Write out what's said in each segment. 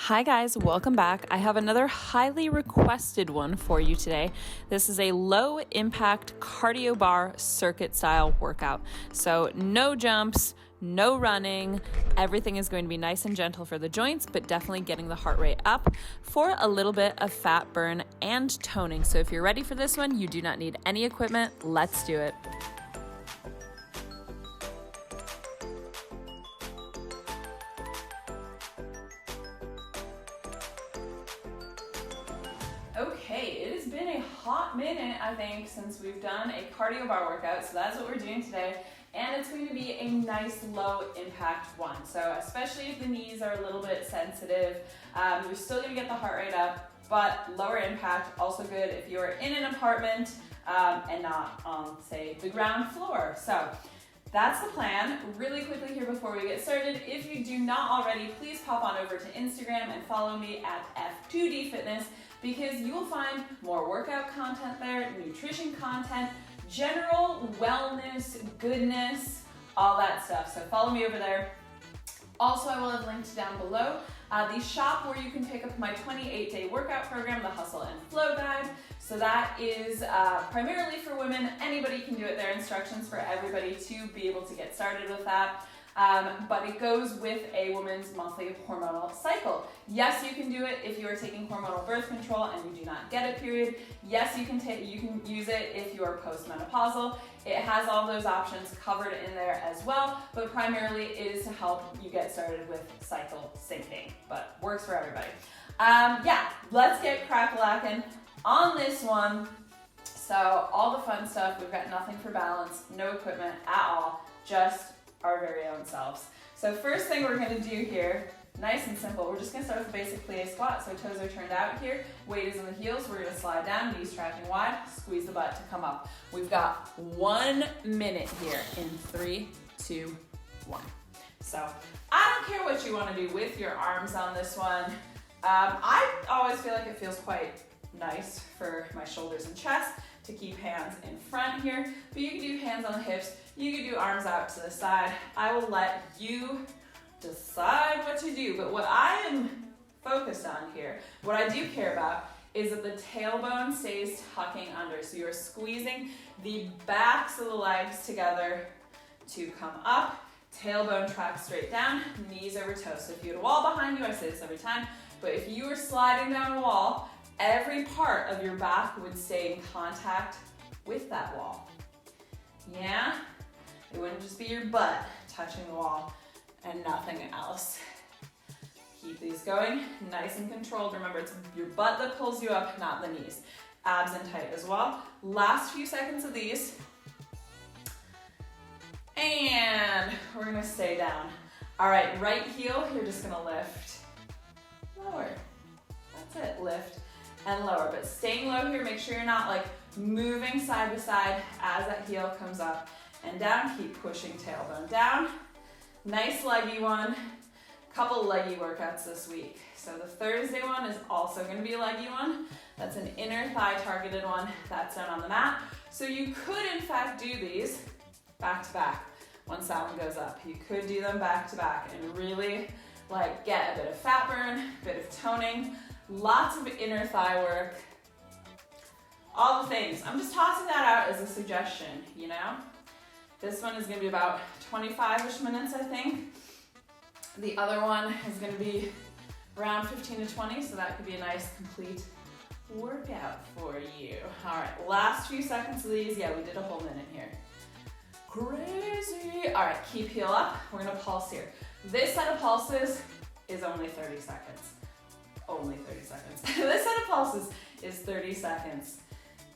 Hi guys, welcome back. I have another highly requested one for you today. This is a low impact cardio bar circuit style workout. So no jumps, no running. Everything is going to be nice and gentle for the joints, but definitely getting the heart rate up for a little bit of fat burn and toning. So if you're ready for this one, you do not need any equipment. Let's do it. Okay, it has been a hot minute, I think, since we've done a cardio bar workout, so that's what we're doing today, and it's going to be a nice low impact one. So especially if the knees are a little bit sensitive, you're still going to get the heart rate up, but lower impact, also good if you're in an apartment and not on, say, the ground floor. So that's the plan. Really quickly here before we get started, if you do not already, please pop on over to Instagram and follow me at F2D Fitness, because you will find more workout content there, nutrition content, general wellness, goodness, all that stuff. So follow me over there. Also, I will have linked down below the shop where you can pick up my 28-day workout program, the Hustle and Flow Guide. So that is primarily for women. Anybody can do it. There are instructions for everybody to be able to get started with that. But it goes with a woman's monthly hormonal cycle. Yes, you can do it if you are taking hormonal birth control and you do not get a period. Yes, you can use it if you are postmenopausal. It has all those options covered in there as well, but primarily it is to help you get started with cycle syncing, but works for everybody. Yeah, let's get crack-a-lackin' on this one. So all the fun stuff, we've got nothing for balance, no equipment at all, just our very own selves. So first thing we're gonna do here, nice and simple, we're just gonna start with a basic plie squat. So toes are turned out here, weight is in the heels, we're gonna slide down, knees tracking wide, squeeze the butt to come up. We've got 1 minute here in 3, 2, 1. So I don't care what you wanna do with your arms on this one. I always feel like it feels quite nice for my shoulders and chest to keep hands in front here, but you can do hands on the hips, you can do arms out to the side. I will let you decide what to do, but what I am focused on here, what I do care about, is that the tailbone stays tucking under. So you're squeezing the backs of the legs together to come up, tailbone tracks straight down, knees over toes. So if you had a wall behind you, I say this every time, but if you were sliding down a wall, every part of your back would stay in contact with that wall. Yeah? It wouldn't just be your butt touching the wall and nothing else. Keep these going, nice and controlled. Remember, it's your butt that pulls you up, not the knees. Abs in tight as well. Last few seconds of these. And we're gonna stay down. All right, right heel, you're just gonna lift. Lower. That's it, lift and lower. But staying low here, make sure you're not like moving side to side as that heel comes up and down. Keep pushing tailbone down. Nice leggy one. Couple leggy workouts this week. So the Thursday one is also going to be a leggy one. That's an inner thigh targeted one. That's done on the mat. So you could in fact do these back to back once that one goes up. You could do them back to back and really like get a bit of fat burn, a bit of toning, lots of inner thigh work, all the things. I'm just tossing that out as a suggestion, you know? This one is gonna be about 25-ish minutes, I think. The other one is gonna be around 15 to 20, so that could be a nice complete workout for you. All right, last few seconds of these. Yeah, we did a whole minute here. Crazy. All right, keep heel up. We're gonna pulse here. This set of pulses is only 30 seconds. Only 30 seconds. This set of pulses is 30 seconds.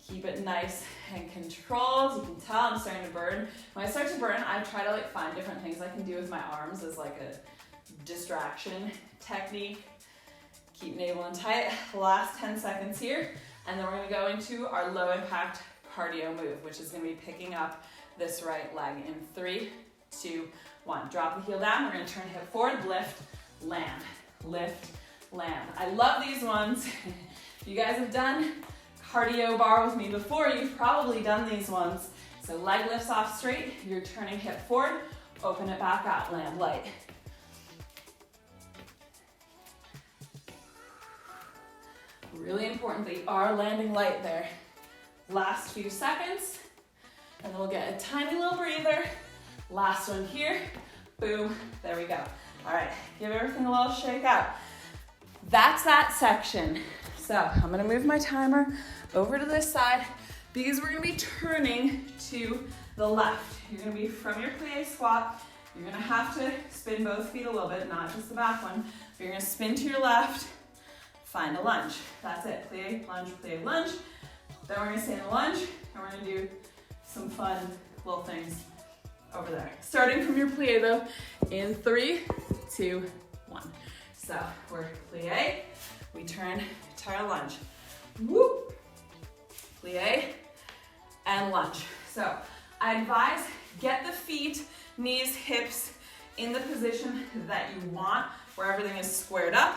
Keep it nice and controlled. You can tell I'm starting to burn. When I start to burn, I try to like find different things I can do with my arms as like a distraction technique. Keep navel in tight. Last 10 seconds here. And then we're gonna go into our low impact cardio move, which is gonna be picking up this right leg in 3, 2, 1. Drop the heel down. We're gonna turn hip forward, lift, land, lift, land. I love these ones. If you guys have done cardio bar with me before, you've probably done these ones. So leg lifts off straight, you're turning hip forward, open it back out, land light. Really important that you are landing light there. Last few seconds, and then we'll get a tiny little breather. Last one here, boom, there we go. All right, give everything a little shake out. That's that section. So I'm gonna move my timer over to this side because we're gonna be turning to the left. You're gonna be from your plie squat. You're gonna have to spin both feet a little bit, not just the back one. But you're gonna spin to your left, find a lunge. That's it, plie, lunge. Then we're gonna stay in the lunge, and we're gonna do some fun little things over there. Starting from your plie though, in 3, 2, 1. So we're plie, we turn to our lunge. Whoop, plie, and lunge. So I advise get the feet, knees, hips in the position that you want, where everything is squared up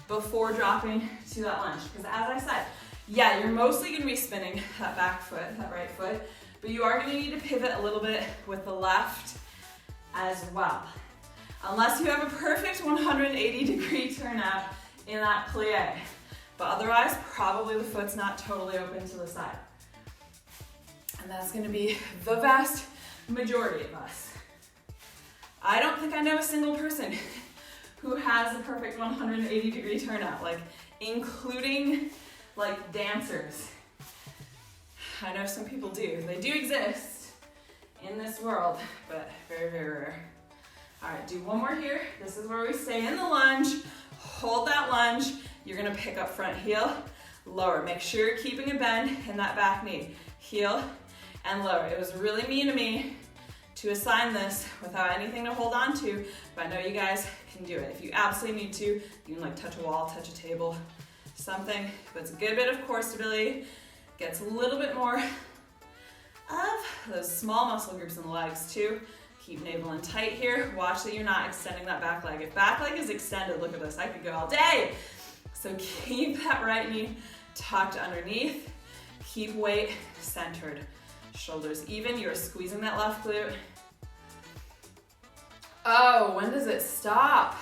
before dropping to that lunge. Because as I said, yeah, you're mostly gonna be spinning that back foot, that right foot, but you are gonna need to pivot a little bit with the left as well. Unless you have a perfect 180-degree turnout in that plie. But otherwise, probably the foot's not totally open to the side. And that's gonna be the vast majority of us. I don't think I know a single person who has a perfect 180-degree turnout, like including like dancers. I know some people do. They do exist in this world, but very, very rare. All right, do one more here. This is where we stay in the lunge. Hold that lunge. You're gonna pick up front heel, lower. Make sure you're keeping a bend in that back knee. Heel and lower. It was really mean of me to assign this without anything to hold on to, but I know you guys can do it. If you absolutely need to, you can like touch a wall, touch a table, something, but it's a good bit of core stability. Gets a little bit more of those small muscle groups in the legs too. Keep navel in tight here. Watch that you're not extending that back leg. If back leg is extended, look at this, I could go all day. So keep that right knee tucked underneath. Keep weight centered. Shoulders even, you're squeezing that left glute. Oh, when does it stop?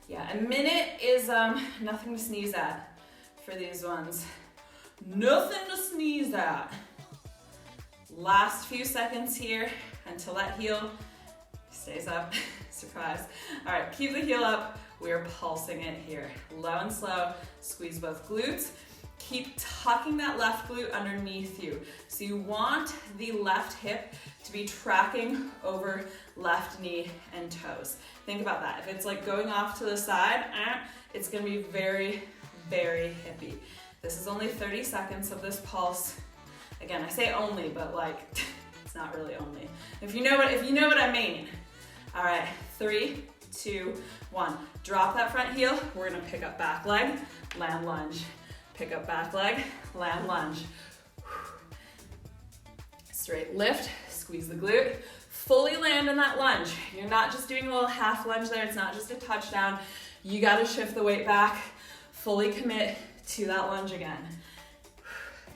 Yeah, a minute is nothing to sneeze at for these ones. Nothing to sneeze at. Last few seconds here until that heel stays up. Surprise. All right, keep the heel up. We're pulsing it here. Low and slow, squeeze both glutes. Keep tucking that left glute underneath you. So you want the left hip to be tracking over left knee and toes. Think about that. If it's like going off to the side, it's gonna be very, very hippie. This is only 30 seconds of this pulse. Again, I say only, but like, it's not really only. If you know what I mean. All right, 3, 2, 1. Drop that front heel. We're gonna pick up back leg, land lunge. Pick up back leg, land lunge. Straight lift, squeeze the glute. Fully land in that lunge. You're not just doing a little half lunge there. It's not just a touchdown. You gotta shift the weight back. Fully commit to that lunge again.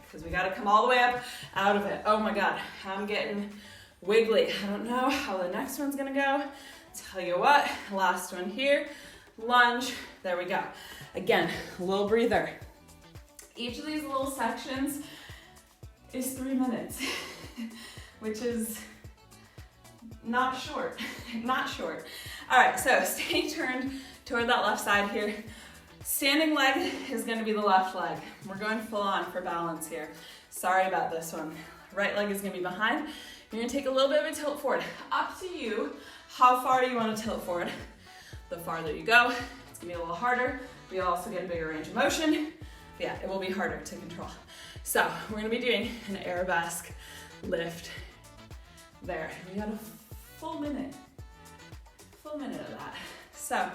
Because we gotta come all the way up out of it. Oh my God, I'm getting wiggly. I don't know how the next one's gonna go. Tell you what, last one here. Lunge, there we go. Again, a little breather. Each of these little sections is 3 minutes, which is not short, not short. All right, so stay turned toward that left side here. Standing leg is gonna be the left leg. We're going full on for balance here. Sorry about this one. Right leg is gonna be behind. You're gonna take a little bit of a tilt forward. Up to you, how far do you wanna tilt forward? The farther you go, it's gonna be a little harder, but you'll also get a bigger range of motion. Yeah, it will be harder to control. So we're gonna be doing an Arabesque lift there. We got a full minute of that. So,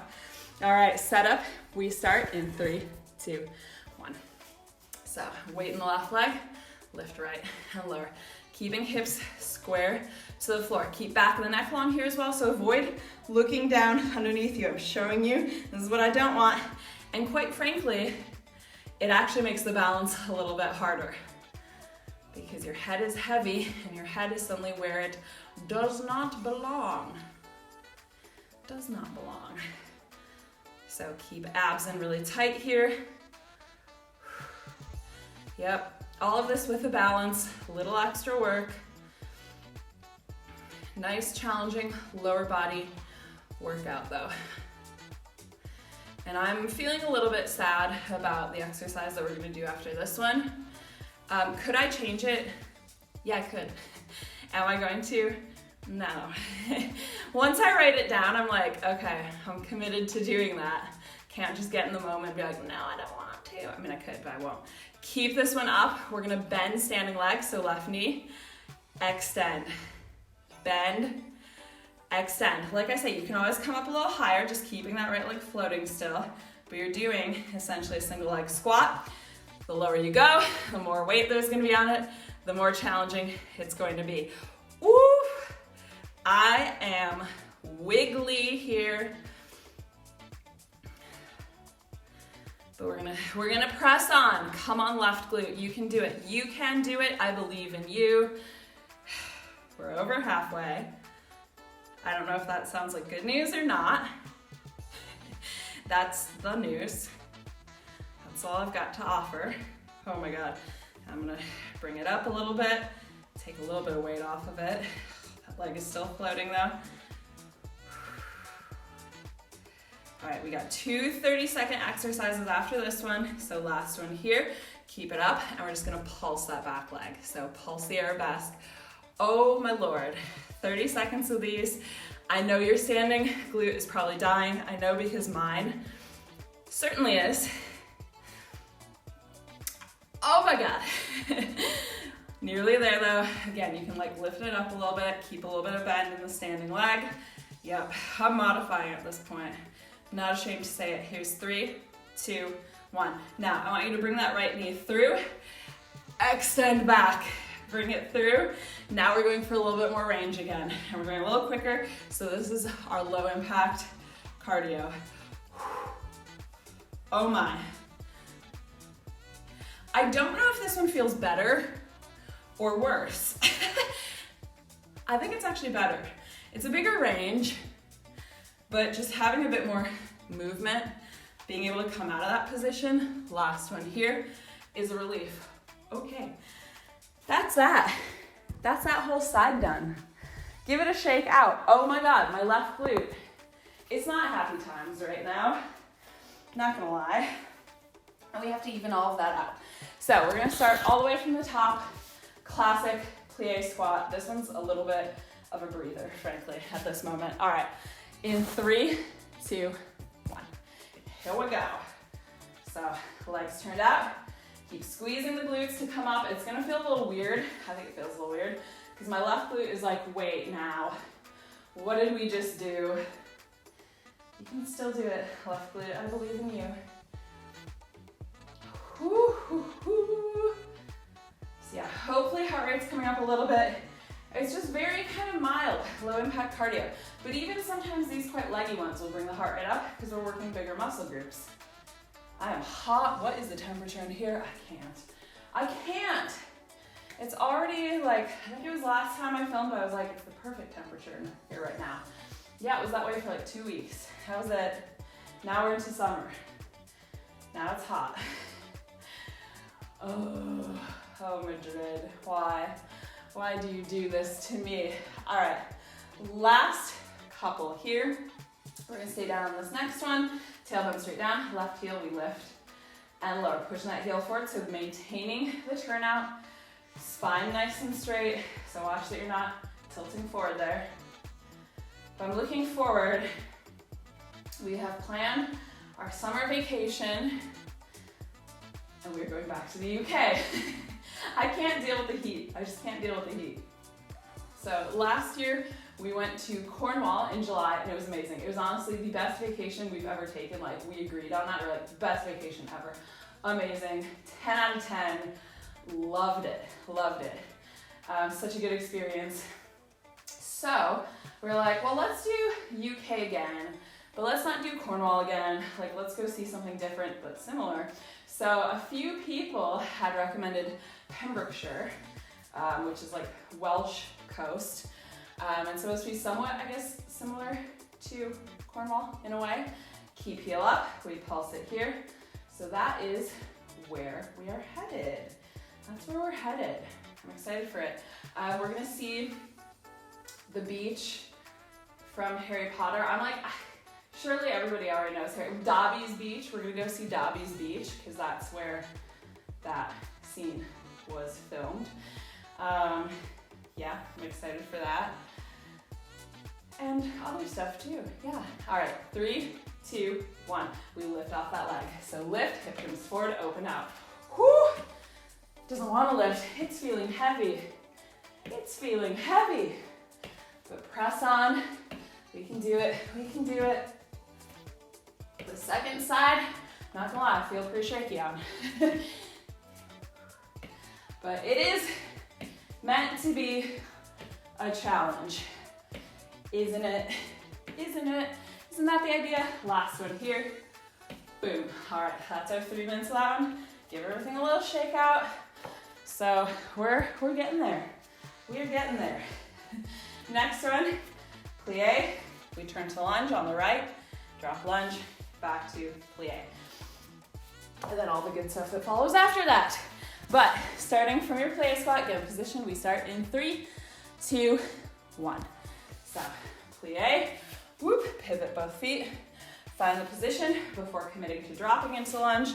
all right, setup. We start in 3, 2, 1. So weight in the left leg, lift right and lower. Keeping hips square to the floor. Keep back of the neck long here as well, so avoid looking down underneath you. I'm showing you, this is what I don't want. And quite frankly, it actually makes the balance a little bit harder because your head is heavy and your head is suddenly where it does not belong. Does not belong. So keep abs in really tight here. Yep, all of this with a balance, a little extra work. Nice, challenging lower body workout though. And I'm feeling a little bit sad about the exercise that we're gonna do after this one. Could I change it? Yeah, I could. Am I going to? No. Once I write it down, I'm like, okay, I'm committed to doing that. Can't just get in the moment and be like, no, I don't want to. I mean, I could, but I won't. Keep this one up. We're gonna bend standing leg, so left knee, extend, bend, extend. Like I say, you can always come up a little higher, just keeping that right leg floating still, but you're doing essentially a single leg squat. The lower you go, the more weight there's gonna be on it, the more challenging it's going to be. Woo! I am wiggly here. But we're gonna press on. Come on, left glute. You can do it. You can do it. I believe in you. We're over halfway. I don't know if that sounds like good news or not. That's the news. That's all I've got to offer. Oh my God. I'm gonna bring it up a little bit, take a little bit of weight off of it. That leg is still floating though. All right, we got 2 30-second exercises after this one. So last one here, keep it up, and we're just gonna pulse that back leg. So pulse the Arabesque. Oh my Lord, 30 seconds of these. I know your standing glute is probably dying. I know because mine certainly is. Oh my God. Nearly there though. Again, you can like lift it up a little bit, keep a little bit of bend in the standing leg. Yep, I'm modifying at this point. Not ashamed to say it. Here's 3, 2, 1. Now, I want you to bring that right knee through, extend back, bring it through. Now we're going for a little bit more range again, and we're going a little quicker. So this is our low impact cardio. Oh my. I don't know if this one feels better or worse. I think it's actually better. It's a bigger range, but just having a bit more movement, being able to come out of that position, last one here, is a relief. Okay, that's that. That's that whole side done. Give it a shake out. Oh my God, my left glute. It's not happy times right now, not gonna lie. And we have to even all of that out. So we're gonna start all the way from the top, classic plie squat. This one's a little bit of a breather, frankly, at this moment. All right, in 3, 2, 1. Here we go. So legs turned out. Keep squeezing the glutes to come up. It's gonna feel a little weird. I think it feels a little weird because my left glute is like, wait now, what did we just do? You can still do it, left glute. I believe in you. Whoo, whoo, whoo. So yeah, hopefully heart rate's coming up a little bit. It's just very kind of mild, low impact cardio. But even sometimes these quite leggy ones will bring the heart rate up because we're working bigger muscle groups. I am hot. What is the temperature in here? I can't. It's already like, I think it was last time I filmed, I was like, it's the perfect temperature in here right now. Yeah, it was that way for like 2 weeks. That was it. Now we're into summer. Now it's hot. Oh, Madrid, why? Why do you do this to me? All right, last couple here. We're gonna stay down on this next one. Tailbone straight down, left heel we lift and lower. Pushing that heel forward, so maintaining the turnout. Spine nice and straight, so watch that you're not tilting forward there. If I'm looking forward, we have planned our summer vacation and we're going back to the UK. I can't deal with the heat. I just can't deal with the heat. So last year we went to Cornwall in July and it was amazing. It was honestly the best vacation we've ever taken. Like we agreed on that. We're like, best vacation ever. Amazing. 10 out of 10. Loved it. Loved it. Such a good experience. So we're like, well, let's do UK again, but let's not do Cornwall again. Like, let's go see something different but similar. So a few people had recommended Pembrokeshire, which is like Welsh coast. And supposed to be somewhat, I guess, similar to Cornwall in a way. Keep heel up, we pulse it here. So that is where we are headed. that's where we're headed. I'm excited for it. We're gonna see the beach from Harry Potter. I'm like, surely everybody already knows Dobby's Beach. We're gonna go see Dobby's Beach because that's where that scene was filmed. Yeah, I'm excited for that. And other stuff too, yeah. All right, 3, 2, 1. We lift off that leg. So lift, hip comes forward, open out. Whoo! Doesn't want to lift, it's feeling heavy. It's feeling heavy. But press on, we can do it, we can do it. The second side, not gonna lie, I feel pretty shaky on. But it is meant to be a challenge. Isn't it? Isn't it? Isn't that the idea? Last one here. Boom. All right, that's our 3 minutes of that one. Give everything a little shake out. So we're getting there. We are getting there. Next one, plie. We turn to lunge on the right, drop lunge, back to plie. And then all the good stuff that follows after that. But starting from your plie spot, get in position. We start in 3, 2, 1. So plie, whoop, pivot both feet. Find the position before committing to dropping into lunge.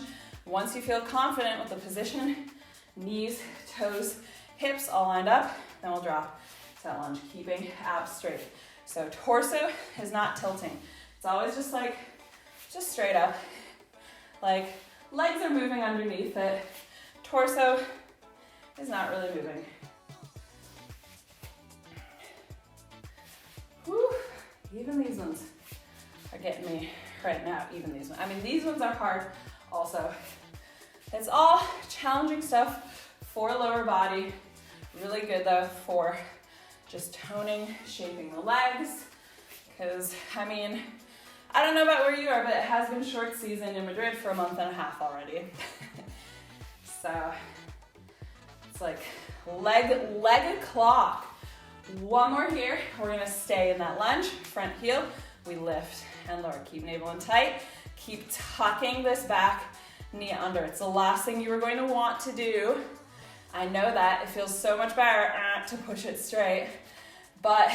Once you feel confident with the position, knees, toes, hips all lined up, then we'll drop to that lunge, keeping abs straight. So torso is not tilting. It's always just like, just straight up. Like legs are moving underneath it. Torso is not really moving. Whew. Even these ones are getting me right now, even these ones. I mean, these ones are hard also. It's all challenging stuff for lower body. Really good though for just toning, shaping the legs. Because, I mean, I don't know about where you are, but it has been short season in Madrid for a month and a half already. So, it's like leg clock. One more here. We're gonna stay in that lunge, front heel. We lift and lower. Keep navel in tight. Keep tucking this back knee under. It's the last thing you are going to want to do. I know that. It feels so much better to push it straight, but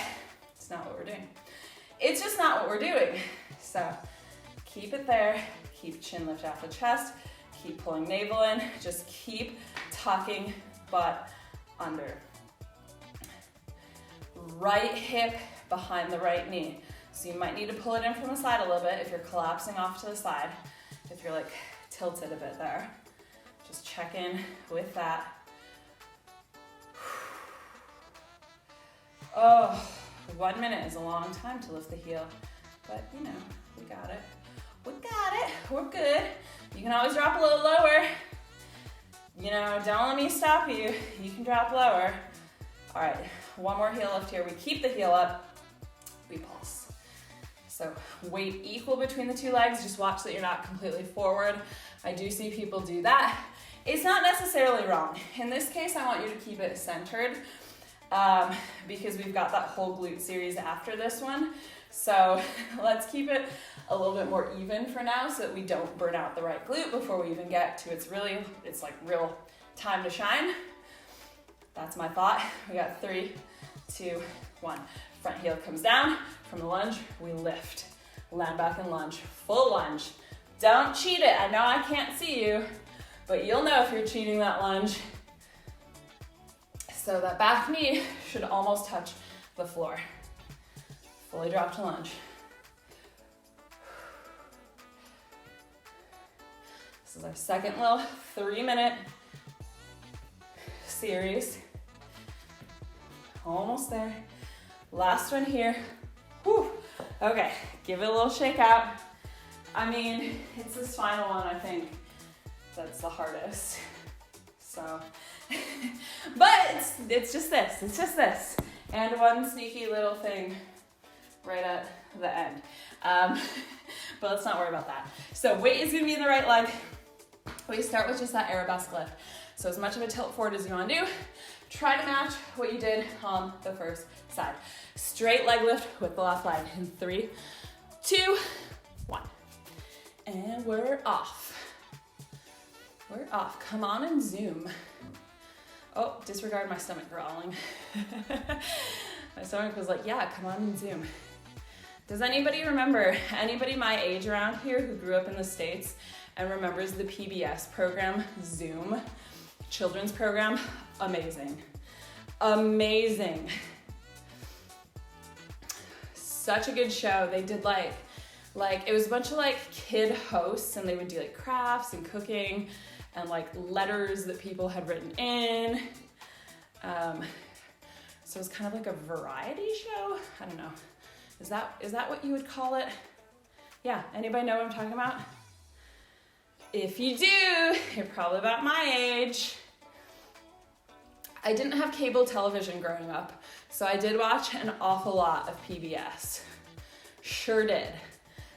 it's not what we're doing. It's just not what we're doing. So keep it there. Keep chin lift off the chest. Keep pulling navel in. Just keep tucking butt under. Right hip behind the right knee. So you might need to pull it in from the side a little bit if you're collapsing off to the side. If you're like tilted a bit there. Just check in with that. Oh, 1 minute is a long time to lift the heel, but you know, we got it. We got it, we're good. You can always drop a little lower. You know, don't let me stop you. You can drop lower. All right, one more heel lift here. We keep the heel up, we pulse. So weight equal between the two legs. Just watch that you're not completely forward. I do see people do that. It's not necessarily wrong. In this case, I want you to keep it centered because we've got that whole glute series after this one. So let's keep it a little bit more even for now so that we don't burn out the right glute before we even get to it's like real time to shine. That's my thought. We got 3, 2, 1. Front heel comes down. From the lunge, we lift. Land back and lunge. Full lunge. Don't cheat it. I know I can't see you, but you'll know if you're cheating that lunge. So that back knee should almost touch the floor. Fully drop to lunge. This is our second little 3-minute series. Almost there. Last one here. Whew. Okay, give it a little shake out. I mean, it's this final one, I think, that's the hardest. So, but it's just this. And one sneaky little thing right at the end. But let's not worry about that. So weight is gonna be in the right leg. We start with just that Arabesque lift. So as much of a tilt forward as you wanna do, try to match what you did on the first side. Straight leg lift with the left leg in 3, 2, 1. And we're off. We're off. Come on and zoom. Oh, disregard my stomach growling. My stomach was like, yeah, come on and Zoom. Does anybody remember, anybody my age around here who grew up in the States and remembers the PBS program, Zoom, children's program? Amazing. Amazing. Such a good show. They did like it was a bunch of like kid hosts, and they would do like crafts and cooking and like letters that people had written in. So it was kind of like a variety show. I don't know. Is that what you would call it? Yeah, anybody know what I'm talking about? If you do, you're probably about my age. I didn't have cable television growing up, so I did watch an awful lot of PBS. Sure did.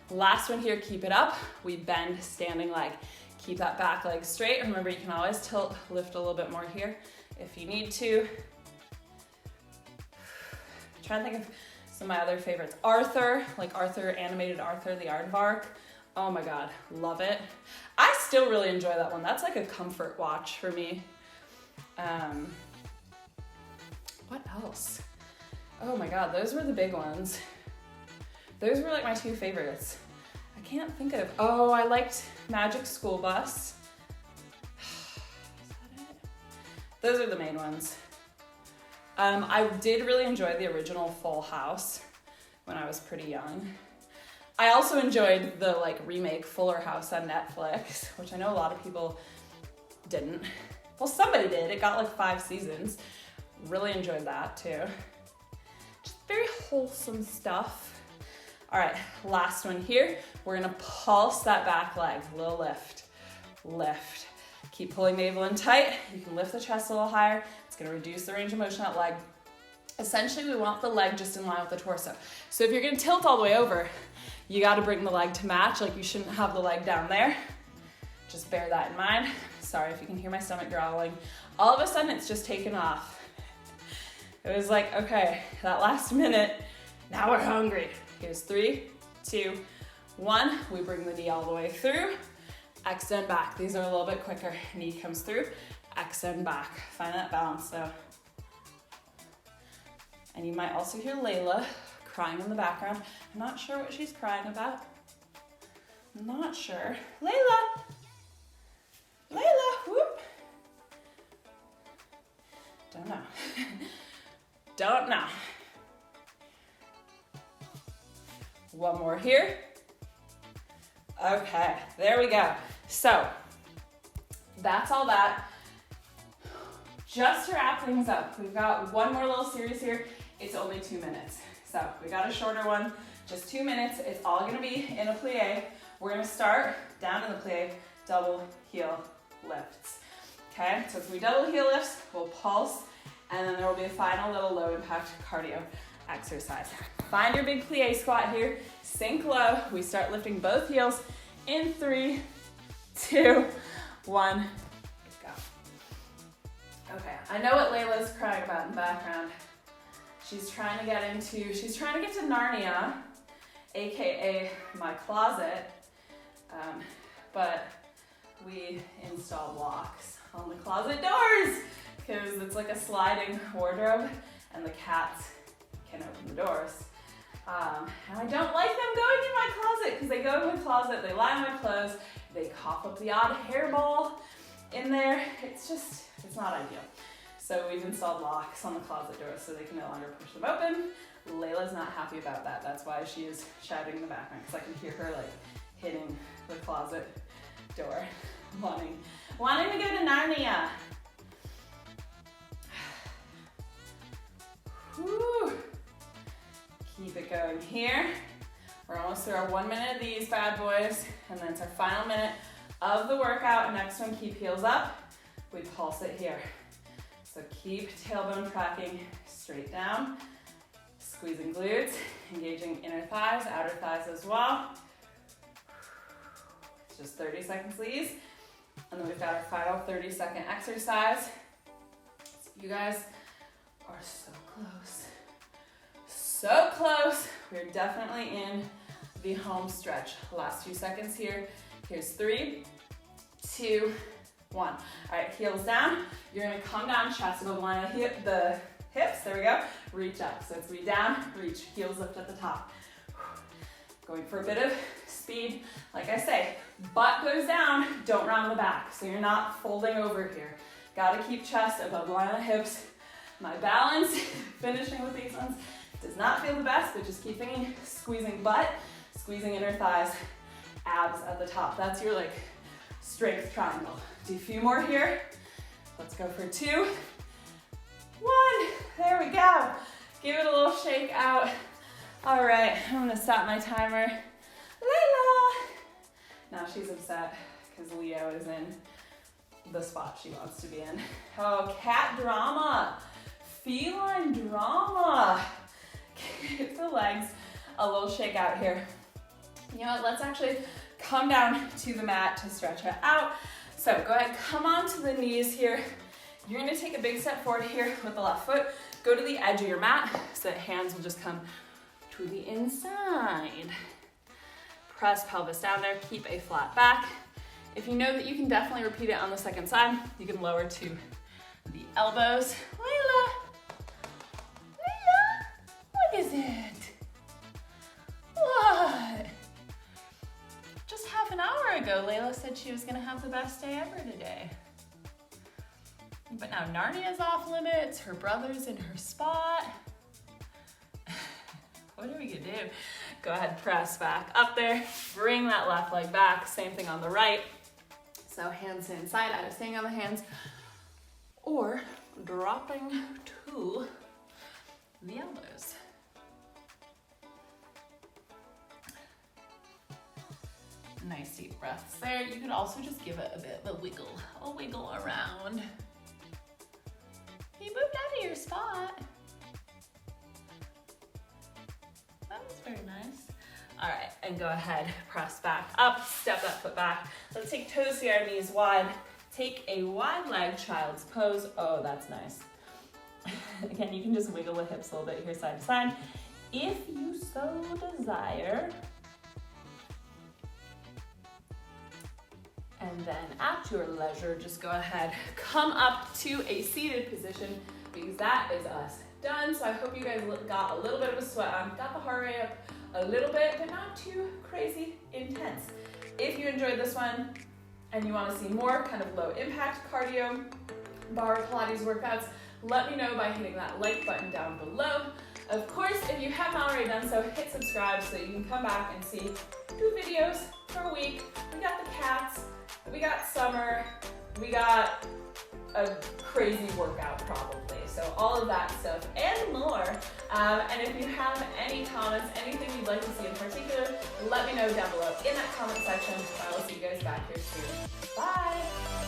Last one here, keep it up. We bend standing leg. Keep that back leg straight. Remember, you can always lift a little bit more here if you need to. I'm trying to think of some of my other favorites. Arthur, like Arthur, animated Arthur, the Aardvark. Oh my God, love it. I still really enjoy that one. That's like a comfort watch for me. What else? Oh my God, those were the big ones. Those were like my two favorites. I can't think of, oh, I liked Magic School Bus. Is that it? Those are the main ones. I did really enjoy the original Full House when I was pretty young. I also enjoyed the like remake Fuller House on Netflix, which I know a lot of people didn't. Well, somebody did. It got like 5 seasons. Really enjoyed that too. Just very wholesome stuff. All right, last one here. We're gonna pulse that back leg, little lift, lift. Keep pulling the navel in tight. You can lift the chest a little higher. It's gonna reduce the range of motion of that leg. Essentially, we want the leg just in line with the torso. So if you're gonna tilt all the way over, you gotta bring the leg to match. Like you shouldn't have the leg down there. Just bear that in mind. Sorry if you can hear my stomach growling. All of a sudden, it's just taken off. It was like, okay, that last minute, now we're hungry. Here's 3, 2, 1. We bring the knee all the way through. Extend back. These are a little bit quicker. Knee comes through, extend back. Find that balance though. And you might also hear Layla crying in the background. I'm not sure what she's crying about. I'm not sure. Layla! Layla, whoop! Don't know. Don't know. One more here. Okay, there we go. So, that's all that. Just to wrap things up, we've got one more little series here. It's only 2 minutes. So, we got a shorter one, just 2 minutes. It's all gonna be in a plie. We're gonna start down in the plie, double heel lifts. Okay, so if we double heel lifts, we'll pulse, and then there will be a final little low impact cardio exercise. Find your big plie squat here, sink low. We start lifting both heels in 3, 2, 1, go. Okay, I know what Layla's crying about in the background. She's trying to get to Narnia, AKA my closet, but we installed locks on the closet doors because it's like a sliding wardrobe and the cats can open the doors. And I don't like them going in my closet because they go in my closet, they lie on my clothes, they cough up the odd hairball in there. It's not ideal. So we've installed locks on the closet doors so they can no longer push them open. Layla's not happy about that. That's why she is shouting in the background because I can hear her like hitting the closet door, wanting to go to Narnia. Whew. Keep it going here. We're almost through our 1 minute of these bad boys, and then it's our final minute of the workout. Next one, keep heels up. We pulse it here. So keep tailbone tracking straight down, squeezing glutes, engaging inner thighs, outer thighs as well. It's just 30 seconds of these. And then we've got our final 30-second exercise. So you guys are so close. So close. We're definitely in the home stretch. Last few seconds here. Here's 3, 2, 1. All right, heels down. You're gonna come down, chest above the line of the hips, there we go. Reach up, so it's me down, reach, heels lift at the top. Going for a bit of speed. Like I say, butt goes down, don't round the back, so you're not folding over here. Gotta keep chest above the line of the hips. My balance, finishing with these ones, does not feel the best, but just keep thinking, squeezing butt, squeezing inner thighs, abs at the top. That's your like strength triangle. Do a few more here. Let's go for 2, 1. There we go. Give it a little shake out. All right, I'm gonna stop my timer. Layla! Now she's upset because Leo is in the spot she wants to be in. Oh, cat drama. Feline drama. Give the legs a little shake out here. You know what, let's actually come down to the mat to stretch it out. So go ahead, come onto the knees here. You're gonna take a big step forward here with the left foot. Go to the edge of your mat so that hands will just come to the inside. Press pelvis down there, keep a flat back. If you know that you can definitely repeat it on the second side, you can lower to the elbows. Layla, what is it? What? Just half an hour ago, Layla said she was gonna have the best day ever today. But now Narnia's off limits, her brother's in her spot. What are we gonna do? Go ahead, press back up there, bring that left leg back, same thing on the right. So hands inside, either staying on the hands or dropping to the elbows. Nice deep breaths there. You could also just give it a bit of a wiggle around. You moved out of your spot. That was very nice. All right, and go ahead, press back up, step that foot back. Let's take toes to our knees wide. Take a wide leg child's pose. Oh, that's nice. Again, you can just wiggle the hips a little bit here side to side, if you so desire. And then at your leisure, just go ahead, come up to a seated position because that is us done. So I hope you guys got a little bit of a sweat on, got the heart rate up a little bit, but not too crazy intense. If you enjoyed this one and you want to see more kind of low impact cardio, Barre Pilates workouts, let me know by hitting that like button down below. Of course, if you haven't already done so, hit subscribe so that you can come back and see 2 videos per week. We got the cats, we got summer, we got a crazy workout probably. So all of that stuff and more. And if you have any comments, anything you'd like to see in particular, let me know down below in that comment section. I will see you guys back here soon. Bye.